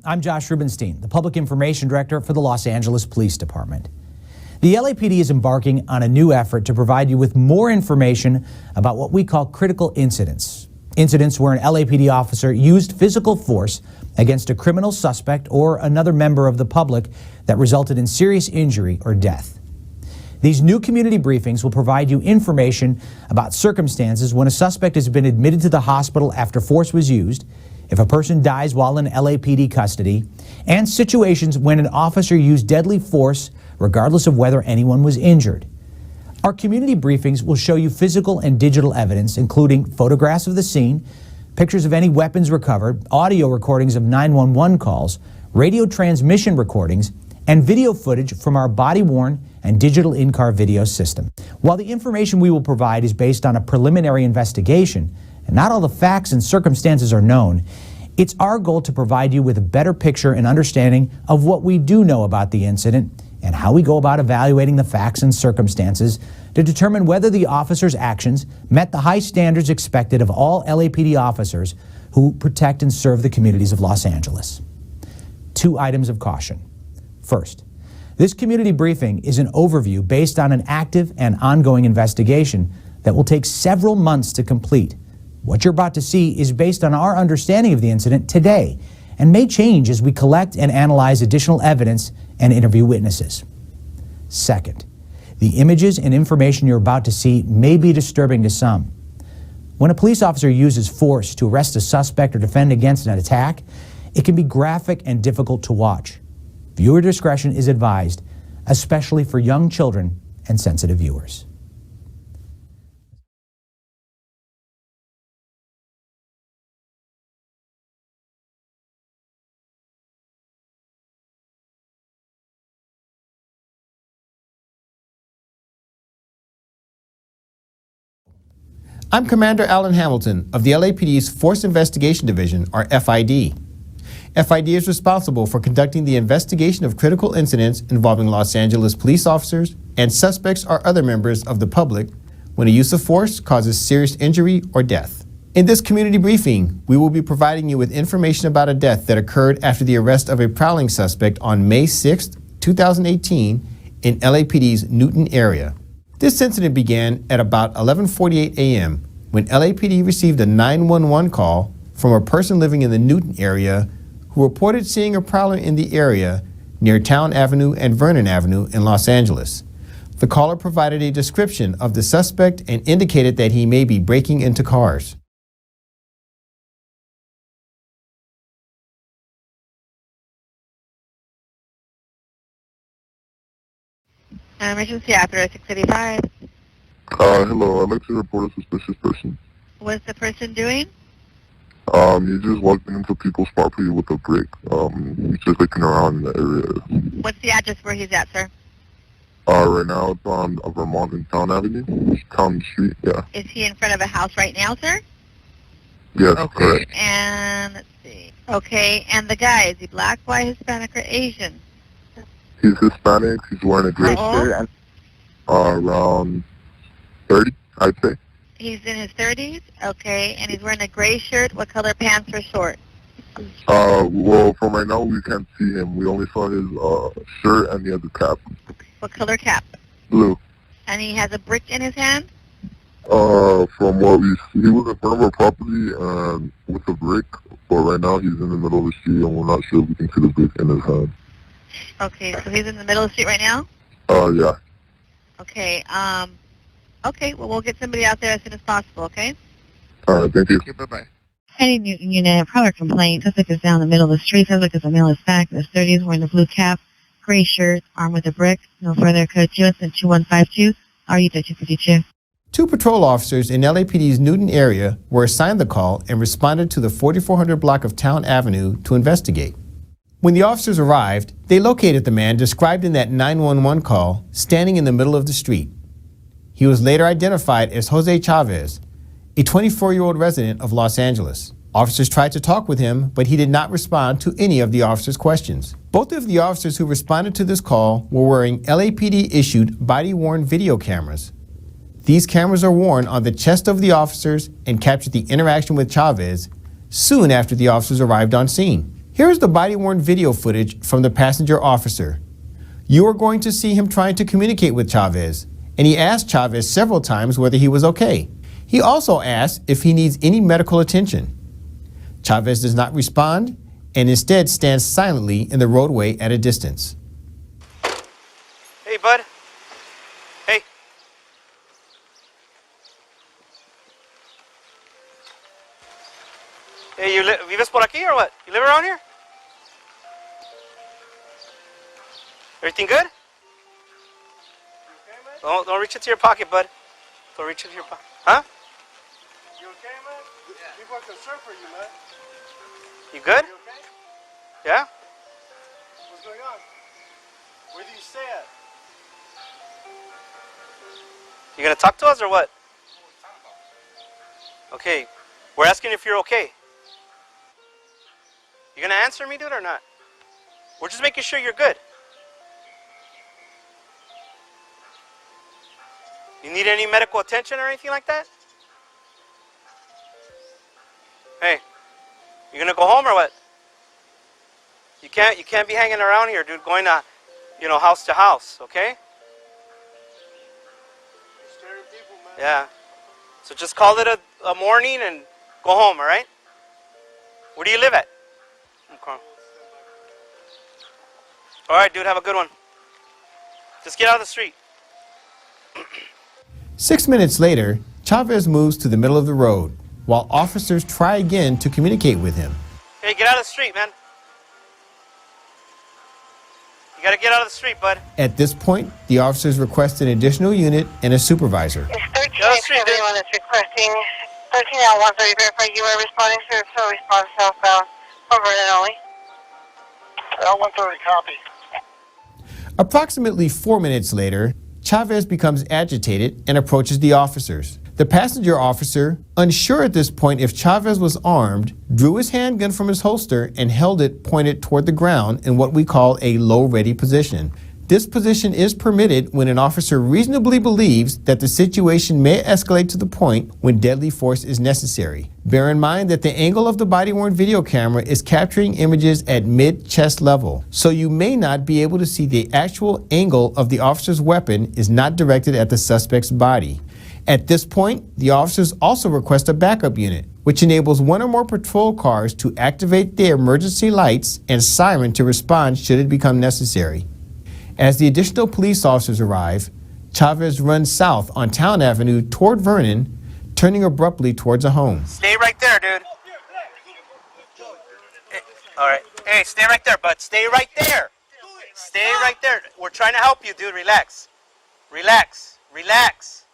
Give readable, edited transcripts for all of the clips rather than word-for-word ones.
I'm Josh Rubenstein, the Public Information Director for the Los Angeles Police Department. The LAPD is embarking on a new effort to provide you with more information about what we call critical incidents. Incidents where an LAPD officer used physical force against a criminal suspect or another member of the public that resulted in serious injury or death. These new community briefings will provide you information about circumstances when a suspect has been admitted to the hospital after force was used, if a person dies while in LAPD custody, and situations when an officer used deadly force regardless of whether anyone was injured. Our community briefings will show you physical and digital evidence, including photographs of the scene, pictures of any weapons recovered, audio recordings of 911 calls, radio transmission recordings, and video footage from our body-worn and digital in-car video system. While the information we will provide is based on a preliminary investigation, and not all the facts and circumstances are known, it's our goal to provide you with a better picture and understanding of what we do know about the incident and how we go about evaluating the facts and circumstances to determine whether the officer's actions met the high standards expected of all LAPD officers who protect and serve the communities of Los Angeles. 2 items of caution. First, this community briefing is an overview based on an active and ongoing investigation that will take several months to complete. What you're about to see is based on our understanding of the incident today and may change as we collect and analyze additional evidence and interview witnesses. Second, the images and information you're about to see may be disturbing to some. When a police officer uses force to arrest a suspect or defend against an attack, it can be graphic and difficult to watch. Viewer discretion is advised, especially for young children and sensitive viewers. I'm Commander Alan Hamilton of the LAPD's Force Investigation Division, or FID. FID is responsible for conducting the investigation of critical incidents involving Los Angeles police officers and suspects or other members of the public when a use of force causes serious injury or death. In this community briefing, we will be providing you with information about a death that occurred after the arrest of a prowling suspect on May 6, 2018 in LAPD's Newton area. This incident began at about 11:48 a.m. when LAPD received a 911 call from a person living in the Newton area who reported seeing a prowler in the area near Town Avenue and Vernon Avenue in Los Angeles. The caller provided a description of the suspect and indicated that he may be breaking into cars. Emergency operator 685. Hello, I'd like to report a suspicious person. What's the person doing? He's just walking into people's property with a brick. He's just looking around in the area. What's the address where he's at, sir? Right now it's on Vermont and Town Avenue. Town Street, yeah. Is he in front of a house right now, sir? Yes, okay. Correct. And let's see. Okay, and the guy, is he black, white, Hispanic, or Asian? He's Hispanic. He's wearing a gray shirt. Around 30, I'd say. He's in his 30s? Okay, and he's wearing a gray shirt. What color pants or shorts? Well, from right now we can't see him. We only saw his shirt and he has a cap. What color cap? Blue. And he has a brick in his hand? From what we see, he was in front of our property and with a brick, but right now he's in the middle of the street and we're not sure if we can see the brick in his hand. Okay, so he's in the middle of the street right now? Yeah. Okay, okay, well, we'll get somebody out there as soon as possible, okay? All right, thank you. Okay, bye-bye. Hey, Newton Unit, prowler complaint. Suspect is down the middle of the street. Suspect is a male Hispanic in his 30s, wearing a blue cap, gray shirt, armed with a brick. No further code to us than 2152, RU 252. 2 patrol officers in LAPD's Newton area were assigned the call and responded to the 4400 block of Town Avenue to investigate. When the officers arrived, they located the man described in that 911 call standing in the middle of the street. He was later identified as Jose Chavez, a 24-year-old resident of Los Angeles. Officers tried to talk with him, but he did not respond to any of the officers' questions. Both of the officers who responded to this call were wearing LAPD-issued body-worn video cameras. These cameras are worn on the chest of the officers and captured the interaction with Chavez soon after the officers arrived on scene. Here is the body-worn video footage from the passenger officer. You are going to see him trying to communicate with Chavez, and he asked Chavez several times whether he was okay. He also asked if he needs any medical attention. Chavez does not respond and instead stands silently in the roadway at a distance. Hey, bud. Hey. Hey, vives por aquí or what? You live around here? Everything good? Don't reach into your pocket, bud. Don't reach into your pocket. Huh? You okay, man? Yeah. People are concerned for you, man. You good? You okay? Yeah? What's going on? Where do you stay at? You gonna talk to us or what? Okay, we're asking if you're okay. You gonna answer me, dude, or not? We're just making sure you're good. You need any medical attention or anything like that? Hey, you gonna go home or what? You can't be hanging around here, dude, going to, house to house, okay? Scaring people, man. Yeah. So just call it a morning and go home, all right? Where do you live at? Okay. All right, dude, have a good one. Just get out of the street. 6 minutes later, Chavez moves to the middle of the road, while officers try again to communicate with him. Hey, get out of the street, man. You gotta get out of the street, bud. At this point, the officers request an additional unit and a supervisor. It's 1371 that's requesting 13 out 130 verify you are responding to so response southbound from Vernon only. L130 copy. Approximately 4 minutes later, Chavez becomes agitated and approaches the officers. The passenger officer, unsure at this point if Chavez was armed, drew his handgun from his holster and held it pointed toward the ground in what we call a low-ready position. This position is permitted when an officer reasonably believes that the situation may escalate to the point when deadly force is necessary. Bear in mind that the angle of the body-worn video camera is capturing images at mid-chest level, so you may not be able to see the actual angle of the officer's weapon is not directed at the suspect's body. At this point, the officers also request a backup unit, which enables one or more patrol cars to activate their emergency lights and siren to respond should it become necessary. As the additional police officers arrive, Chavez runs south on Town Avenue toward Vernon, turning abruptly towards a home. Stay right there, dude. Hey, all right. Hey, stay right there, bud. Stay right there. Stay right there. We're trying to help you, dude. Relax. Relax. Relax.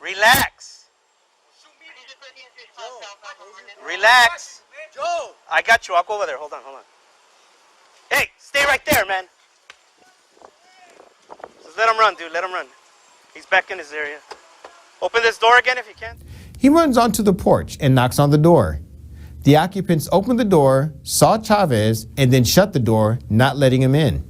Relax. Relax. I got you. I'll go over there. Hold on. Hey, stay right there, man. Just let him run, dude. Let him run. He's back in his area. Open this door again if you can. He runs onto the porch and knocks on the door. The occupants opened the door, saw Chavez, and then shut the door, not letting him in.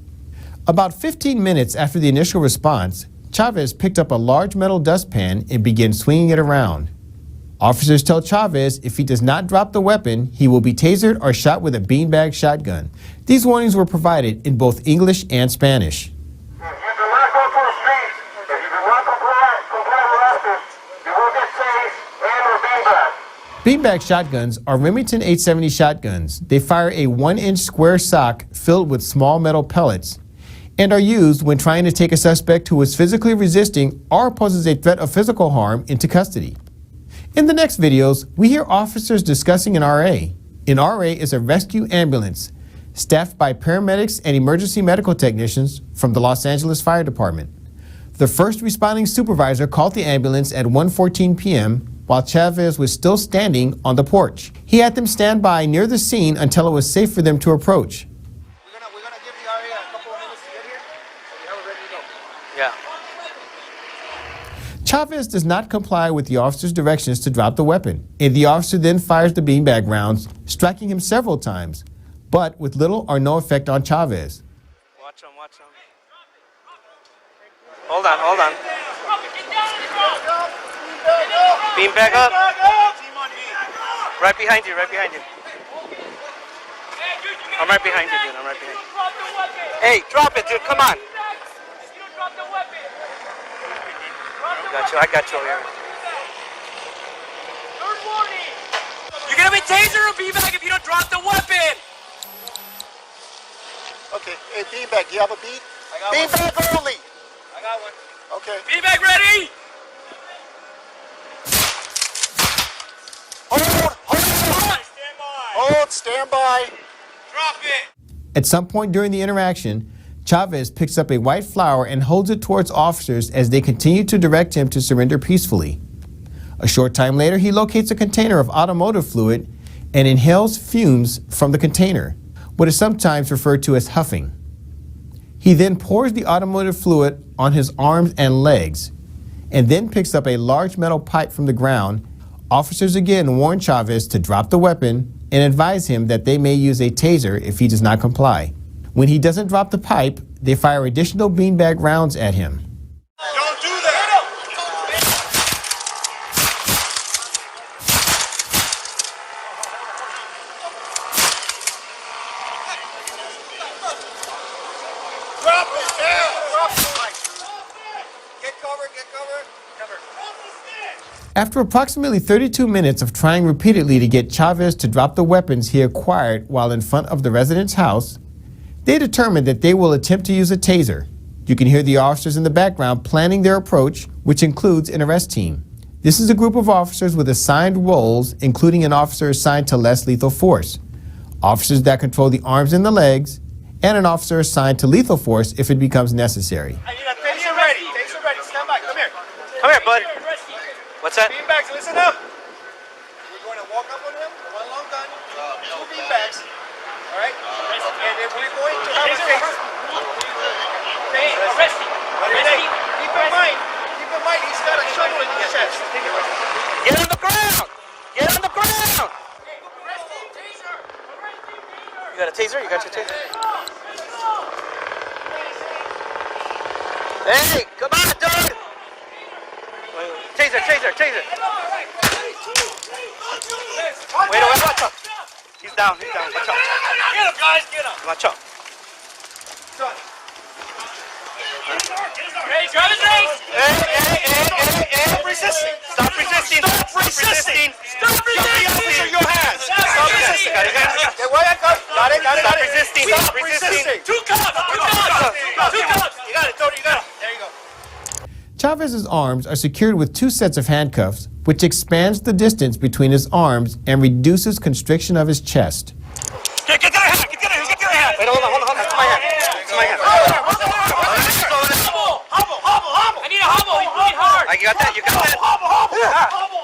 About 15 minutes after the initial response, Chavez picked up a large metal dustpan and began swinging it around. Officers tell Chavez if he does not drop the weapon, he will be tasered or shot with a beanbag shotgun. These warnings were provided in both English and Spanish. You do not go to the streets. If you do not comply with us, you will get tased and or beanbag. Beanbag shotguns are Remington 870 shotguns. They fire a 1-inch square sock filled with small metal pellets and are used when trying to take a suspect who is physically resisting or poses a threat of physical harm into custody. In the next videos, we hear officers discussing an RA. An RA is a rescue ambulance staffed by paramedics and emergency medical technicians from the Los Angeles Fire Department. The first responding supervisor called the ambulance at 1:14 p.m. while Chavez was still standing on the porch. He had them stand by near the scene until it was safe for them to approach. We're gonna give the RA a couple of minutes to get here, so we have it ready to go. Yeah. Chavez does not comply with the officer's directions to drop the weapon, and the officer then fires the beanbag rounds, striking him several times, but with little or no effect on Chavez. Watch him. Hold on. Beanbag up. Right behind you. I'm right behind you, dude. I'm right behind you. Hey, drop it, dude. Come on. I got you over here. Third warning. You're gonna be taser or beanbag if you don't drop the weapon. Okay, hey, beanbag, do you have a beat? I got Beanbag only. I got one. Okay. Beanbag ready. Hold, stand by. Drop it. At some point during the interaction, Chavez picks up a white flower and holds it towards officers as they continue to direct him to surrender peacefully. A short time later, he locates a container of automotive fluid and inhales fumes from the container, what is sometimes referred to as huffing. He then pours the automotive fluid on his arms and legs, and then picks up a large metal pipe from the ground. Officers again warn Chavez to drop the weapon and advise him that they may use a taser if he does not comply. When he doesn't drop the pipe, they fire additional beanbag rounds at him. Don't do that. Drop it, down. Drop it. Get covered. Get covered. Cover. After approximately 32 minutes of trying repeatedly to get Chavez to drop the weapons he acquired while in front of the resident's house, they determined that they will attempt to use a taser. You can hear the officers in the background planning their approach, which includes an arrest team. This is a group of officers with assigned roles, including an officer assigned to less lethal force, officers that control the arms and the legs, and an officer assigned to lethal force if it becomes necessary. I need a taser ready. Taser ready. Stand by. Come here. Come here, bud. What's that? Beanbags, listen up. We're going to walk up on him, one long gun, two beanbags. All right? And then we're going to have a taser. Arrest him. Keep in mind, he's got a shovel in his chest. Get on the ground! Get on the ground! Arrest him, taser. You got a taser? You got your taser? Hey, come on, dude! Taser. Wait, watch out. He's down. Watch out. Get him, guys, get him. Watch out. Hey, grab his legs. Hey. Stop resisting. Stop resisting. Your hands. Stop resisting. Got it. Stop resisting. Two cups. You got it, Tony. You got it. There you go. Chavez's arms are secured with two sets of handcuffs, which expands the distance between his arms and reduces constriction of his chest. Get the other hand. Wait, hold on. It's my hand. Hobble. I need a hobble. He's really hard. You got that? Hobble.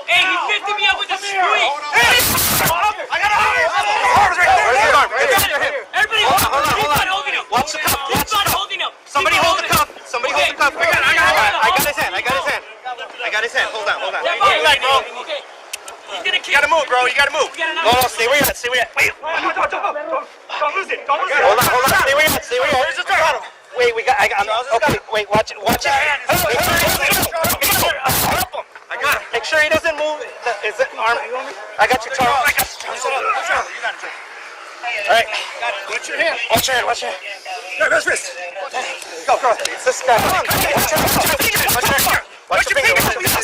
Hey, he's lifting me up with the street. I got a hobble. Where's your arm? Everybody holding him. Watch the cup. Holding him. Somebody hold the cup. I got his hand. Hold on. Okay. He's gonna kick. You gotta move, bro. No, stay where you're at. Wait. Don't lose it. Hold on. Stay where you're at. Where's the third? Wait, okay, wait, watch it. I got him. Make sure he doesn't move. Is it arm? I got your Charles. You got it. All right. Watch your hand. Watch your hand. Let's wrist. Go. It's this guy. Watch your finger.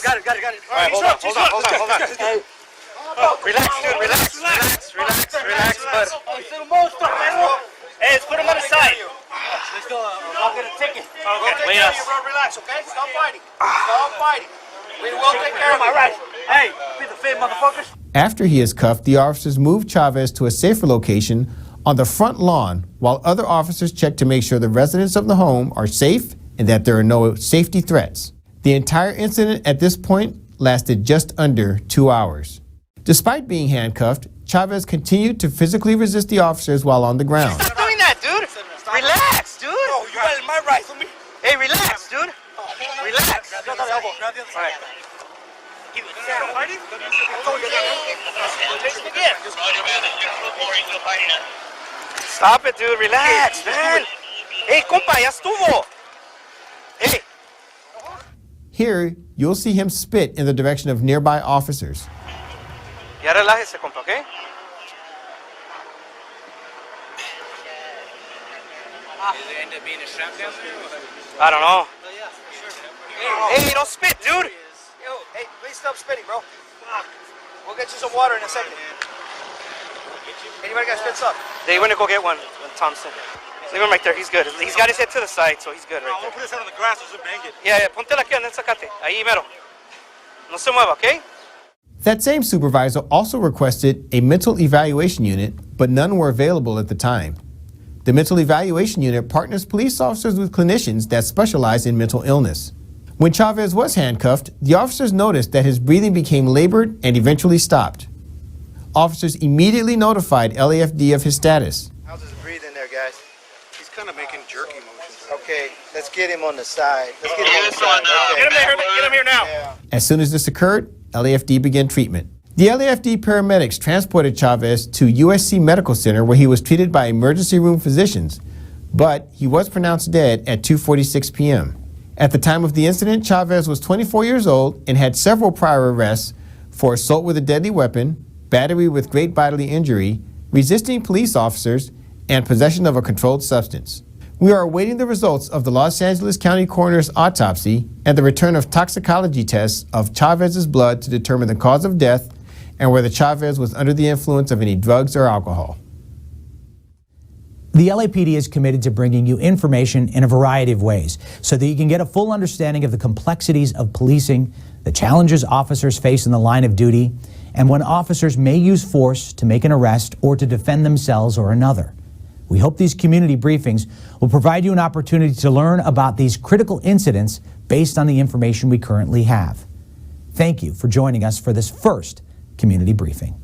Got it. All right, hold on. Hey. Relax, dude. Relax, bud. Hey, let's put him on the side. Let's go. I'll get a ticket. Wait us. Relax, okay? Stop fighting. We will take care of it. Right. Hey, be the fit, motherfuckers. After he is cuffed, the officers move Chavez to a safer location on the front lawn while other officers check to make sure the residents of the home are safe and that there are no safety threats. The entire incident at this point lasted just under 2 hours. Despite being handcuffed, Chavez continued to physically resist the officers while on the ground. Stop doing that, dude. Relax, dude. Oh, you got my right for me. Hey, relax, dude. Relax. Grab the elbow. Grab the other side. All right. Stop it, dude. Relax, man. Hey, compa, ya estuvo. Hey. Here, you'll see him spit in the direction of nearby officers. Ya relájese, compa, ¿ok? end up being a strap down there? I don't know. Hey, don't spit, dude. Yo, hey, please stop spitting, bro. We'll get you some water in a second. Anybody got spit up? They went to go get one, Thompson. Leave him right there, he's good. He's got his head to the side, so he's good right there. Put his head on the grass or bang it. Yeah, póntela aquí, sacate. Ahí mero. No se mueva, okay? That same supervisor also requested a mental evaluation unit, but none were available at the time. The mental evaluation unit partners police officers with clinicians that specialize in mental illness. When Chavez was handcuffed, the officers noticed that his breathing became labored and eventually stopped. Officers immediately notified LAFD of his status. How's his breathing there, guys? He's kind of making jerky motions. Okay, let's get him on the side. Let's get him on the side. Okay. Get him here now. Yeah. As soon as this occurred, LAFD began treatment. The LAFD paramedics transported Chavez to USC Medical Center where he was treated by emergency room physicians, but he was pronounced dead at 2:46 p.m. At the time of the incident, Chavez was 24 years old and had several prior arrests for assault with a deadly weapon, battery with great bodily injury, resisting police officers, and possession of a controlled substance. We are awaiting the results of the Los Angeles County Coroner's autopsy and the return of toxicology tests of Chavez's blood to determine the cause of death and whether Chavez was under the influence of any drugs or alcohol. The LAPD is committed to bringing you information in a variety of ways so that you can get a full understanding of the complexities of policing, the challenges officers face in the line of duty, and when officers may use force to make an arrest or to defend themselves or another. We hope these community briefings will provide you an opportunity to learn about these critical incidents based on the information we currently have. Thank you for joining us for this first community briefing.